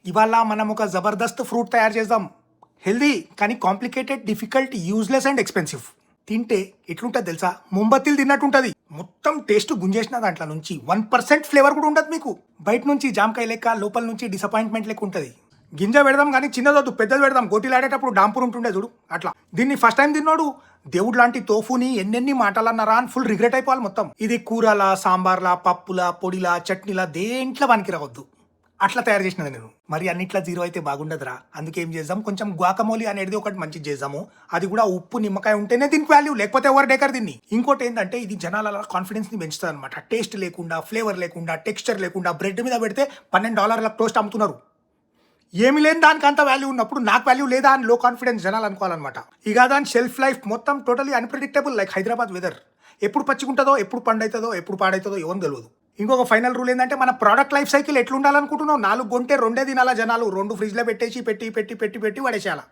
ఇవాళ మనం ఒక జబర్దస్త్ ఫ్రూట్ తయారు చేద్దాం. హెల్దీ కానీ complicated, difficult, useless and expensive. తింటే ఎట్లుంటుంది తెలుసా? మొంబత్తిలు తిన్నట్టుంటది. మొత్తం టేస్ట్ గుంజేసిన దాంట్లో నుంచి 1% ఫ్లేవర్ కూడా ఉండదు మీకు. బయట నుంచి జామకాయ లెక్క, లోపల నుంచి డిసప్పాయింట్మెంట్ లెక్క ఉంటుంది. గింజ పెడదాం కానీ చిన్నదొద్దు, పెద్దది పెడదాం. గోటీలు ఆడేటప్పుడు డాంపూర్ ఉంటుండే చూడు అట్లా. దీన్ని ఫస్ట్ టైం తిన్నాడు దేవుడు లాంటి తోఫుని ఎన్నెన్ని మాటలన్నారా అని ఫుల్ రిగ్రెట్ అయిపోవాలి మొత్తం. ఇది కూరలా, సాంబార్లా, పప్పులా, పొడిలా, చట్నీలా దేంట్లో పనికి రావద్దు. అట్లా తయారు చేసినది నేను. మరి అన్నిట్లా జీరో అయితే బాగుండదురా. అందుకే ఏం చేద్దాం, కొంచెం గువాకమోలి అనేది ఒకటి మంచిది చేద్దాము. అది కూడా ఉప్పు నిమ్మకాయ ఉంటేనే దీనికి వాల్యూ, లేకపోతే ఎవరు డేకర్ దీన్ని. ఇంకోటి ఏంటంటే ఇది జనాల కాన్ఫిడెన్స్ ని పెంచుతుంది అనమాట. టేస్ట్ లేకుండా, ఫ్లేవర్ లేకుండా, టెక్స్చర్ లేకుండా బ్రెడ్ మీద పెడితే $12 టోస్ట్ అమ్ముతున్నారు. ఏమి లేని దానికి అంత వాల్యూ ఉన్నప్పుడు నాకు వాల్యూ లేదా అని లో కాన్ఫిడెన్స్ జనాలు అనుకోవాలన్నమాట. ఇక దాని షెల్ఫ్ లైఫ్ మొత్తం totally unpredictable, like Hyderabad weather. ఎప్పుడు పచ్చిగుంటుందో, ఎప్పుడు పండవుతుందో, ఎప్పుడు పాడవుతుందో ఎవరు తెలియదు. ఇంకొక ఫైనల్ రూల్ ఏంటంటే మన ప్రోడక్ట్ లైఫ్ సైకిల్ ఎట్లుండాలనుకుంటున్నావు? 4 గంటే 2 తినాలా జనాలు. 2 ఫ్రిడ్జ్లో పెట్టేసి పెట్టి పెట్టి పెట్టి పెట్టి పడేసేయాలి.